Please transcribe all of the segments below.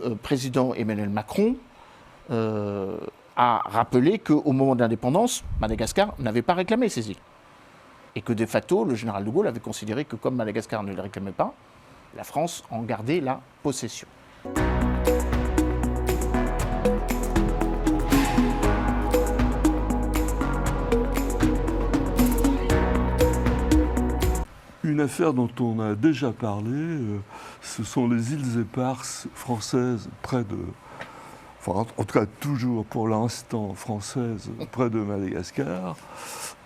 le président Emmanuel Macron a rappelé qu'au moment de l'indépendance, Madagascar n'avait pas réclamé ces îles. Et que de facto, le général de Gaulle avait considéré que comme Madagascar ne les réclamait pas, la France en gardait la possession. Une affaire dont on a déjà parlé, ce sont les îles éparses françaises près de... Enfin, en tout cas, toujours pour l'instant françaises près de Madagascar.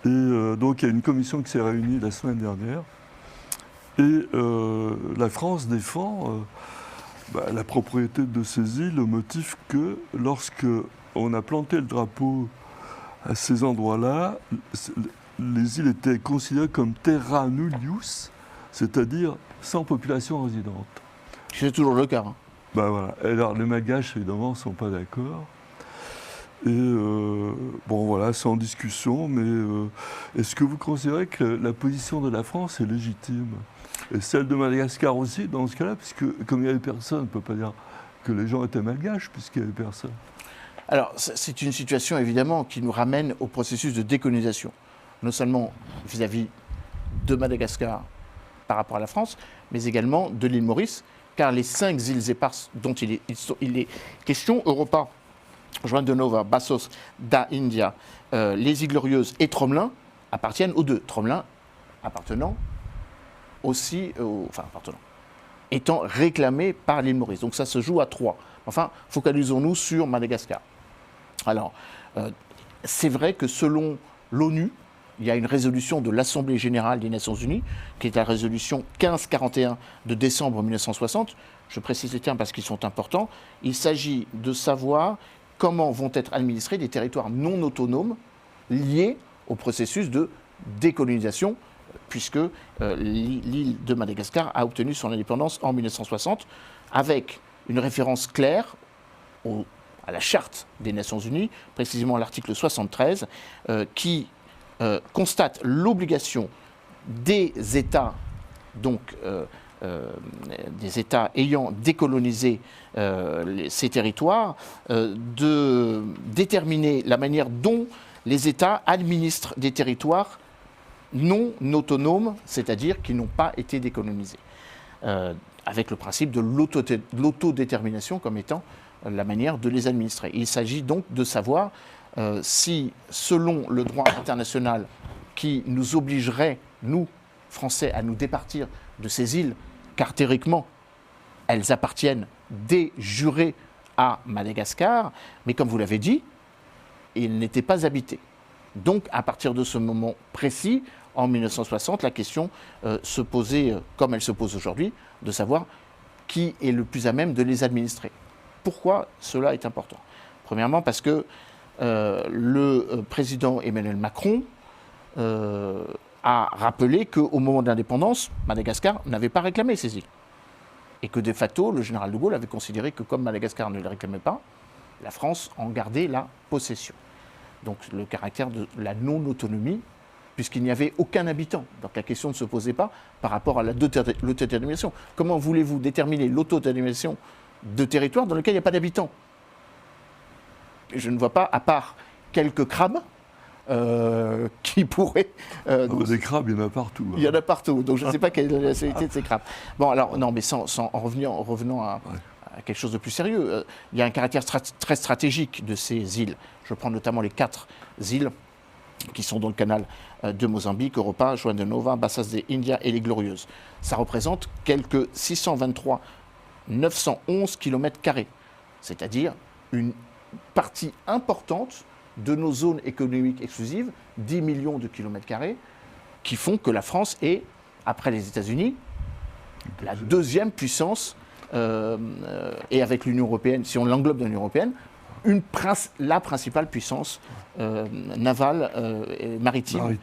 Et donc, il y a une commission qui s'est réunie la semaine dernière. Et la France défend la propriété de ces îles au motif que lorsque on a planté le drapeau à ces endroits-là, les îles étaient considérées comme terra nullius, c'est-à-dire sans population résidente. C'est toujours le cas. Ben voilà. Alors les Malgaches, évidemment, ne sont pas d'accord. Et bon, voilà, c'est en discussion, mais est-ce que vous considérez que la position de la France est légitime? Et celle de Madagascar aussi, dans ce cas-là, puisque comme il n'y avait personne, on ne peut pas dire que les gens étaient malgaches, puisqu'il n'y avait personne. Alors, c'est une situation, évidemment, qui nous ramène au processus de décolonisation. Non seulement vis-à-vis de Madagascar par rapport à la France, mais également de l'île Maurice, car les 5 îles éparses dont il est question, Europa, Juan de Nova, Bassos, da India, les îles Glorieuses et Tromelin, appartiennent aux deux. Tromelin appartenant aussi, étant réclamé par l'île Maurice. Donc ça se joue à 3. Enfin, focalisons-nous sur Madagascar. Alors, c'est vrai que selon l'ONU, il y a une résolution de l'Assemblée générale des Nations unies, qui est la résolution 1541 de décembre 1960. Je précise les termes parce qu'ils sont importants. Il s'agit de savoir comment vont être administrés des territoires non autonomes liés au processus de décolonisation, puisque l'île de Madagascar a obtenu son indépendance en 1960, avec une référence claire à la Charte des Nations unies, précisément l'article 73, qui constate l'obligation des États, donc des États ayant décolonisé ces territoires, de déterminer la manière dont les États administrent des territoires non autonomes, c'est-à-dire qui n'ont pas été décolonisés, avec le principe de l'autodétermination comme étant la manière de les administrer. Il s'agit donc de savoir si, selon le droit international qui nous obligerait, nous, Français, à nous départir de ces îles, car théoriquement, elles appartiennent de jure à Madagascar, mais comme vous l'avez dit, ils n'étaient pas habités. Donc, à partir de ce moment précis, en 1960, la question se posait, comme elle se pose aujourd'hui, de savoir qui est le plus à même de les administrer. Pourquoi cela est important? Premièrement, parce que le président Emmanuel Macron a rappelé qu'au moment de l'indépendance, Madagascar n'avait pas réclamé ces îles. Et que de facto, le général de Gaulle avait considéré que comme Madagascar ne les réclamait pas, la France en gardait la possession. Donc le caractère de la non-autonomie, puisqu'il n'y avait aucun habitant. Donc la question ne se posait pas par rapport à l'autodétermination. Comment voulez-vous déterminer l'autodétermination de territoires dans lesquels il n'y a pas d'habitants? Je ne vois pas, à part quelques crabes, qui pourraient... des crabes, il y en a partout. Il y en a partout, donc je ne sais pas quelle est la nationalité de ces crabes. Bon, alors, non, mais en revenant à quelque chose de plus sérieux, il y a un caractère très stratégique de ces îles. Je prends notamment les 4 îles qui sont dans le canal de Mozambique, Europa, Juan de Nova, Bassas de India et les Glorieuses. Ça représente quelques 623 911 km², c'est-à-dire une partie importante de nos zones économiques exclusives, 10 millions de km², qui font que la France est, après les États-Unis, la 2e puissance, et avec l'Union européenne, si on l'englobe dans l'Union européenne, la principale puissance navale et maritime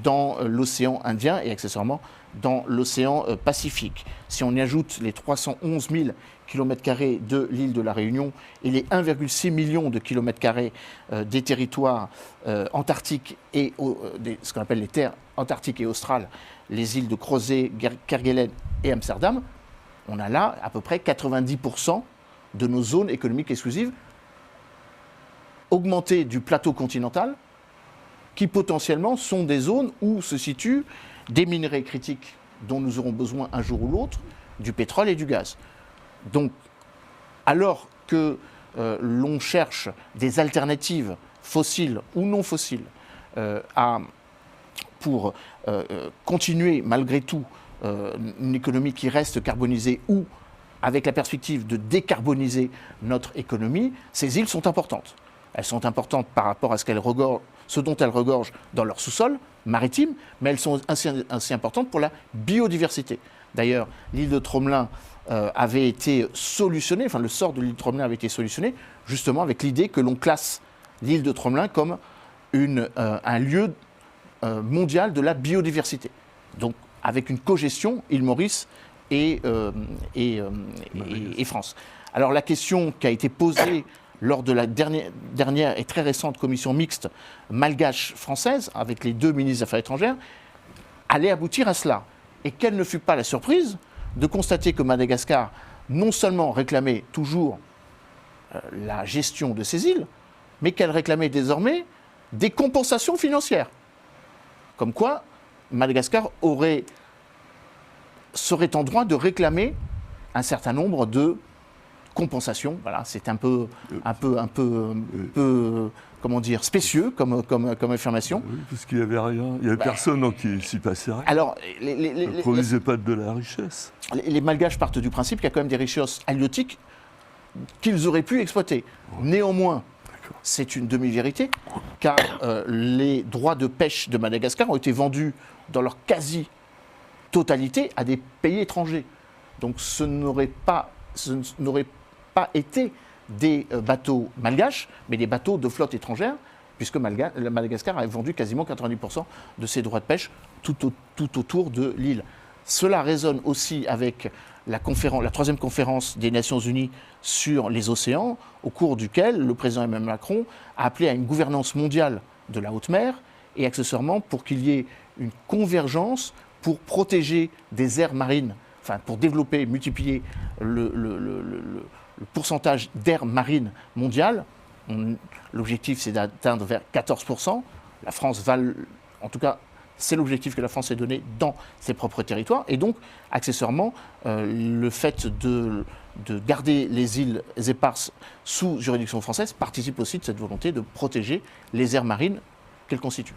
dans l'océan Indien et accessoirement dans l'océan Pacifique. Si on y ajoute les 311 000 km² de l'île de la Réunion et les 1,6 million de km² des territoires antarctiques et ce qu'on appelle les terres antarctiques et australes, les îles de Crozet, Kerguelen et Amsterdam, on a là à peu près 90% de nos zones économiques exclusives augmentées du plateau continental, qui potentiellement sont des zones où se situent des minerais critiques dont nous aurons besoin un jour ou l'autre, du pétrole et du gaz. Donc, alors que l'on cherche des alternatives fossiles ou non fossiles pour continuer malgré tout une économie qui reste carbonisée ou avec la perspective de décarboniser notre économie, ces îles sont importantes. Elles sont importantes par rapport à ce dont elles regorgent dans leur sous-sol maritime, mais elles sont ainsi importantes pour la biodiversité. D'ailleurs, l'île de Tromelin avait été solutionnée, enfin le sort de l'île de Tromelin avait été solutionné justement avec l'idée que l'on classe l'île de Tromelin comme un lieu mondial de la biodiversité. Donc avec une cogestion île Maurice et France. Alors la question qui a été posée lors de la dernière et très récente commission mixte malgache-française avec les deux ministres des Affaires étrangères allait aboutir à cela. Et quelle ne fut pas la surprise de constater que Madagascar non seulement réclamait toujours la gestion de ces îles, mais qu'elle réclamait désormais des compensations financières. Comme quoi, Madagascar serait en droit de réclamer un certain nombre de compensations. Voilà, c'est un peu comment dire, spécieux comme affirmation. Oui, parce qu'il n'y avait rien, il n'y avait personne dans qui s'y passait rien. Alors, ça ne produisait pas de la richesse. Les Malgaches partent du principe qu'il y a quand même des richesses halieutiques qu'ils auraient pu exploiter. Néanmoins, c'est une demi-vérité, car les droits de pêche de Madagascar ont été vendus dans leur quasi-totalité à des pays étrangers. Donc ce n'aurait pas été des bateaux malgaches, mais des bateaux de flotte étrangère, puisque Madagascar a vendu quasiment 90% de ses droits de pêche tout autour de l'île. Cela résonne aussi avec la troisième conférence des Nations Unies sur les océans, au cours duquel le président Emmanuel Macron a appelé à une gouvernance mondiale de la haute mer et accessoirement pour qu'il y ait une convergence pour protéger des aires marines, enfin pour développer, multiplier le pourcentage d'aires marines mondiales. L'objectif, c'est d'atteindre vers 14%. La France va, en tout cas, c'est l'objectif que la France s'est donné dans ses propres territoires. Et donc, accessoirement, le fait de garder les îles éparses sous juridiction française participe aussi de cette volonté de protéger les aires marines qu'elles constituent.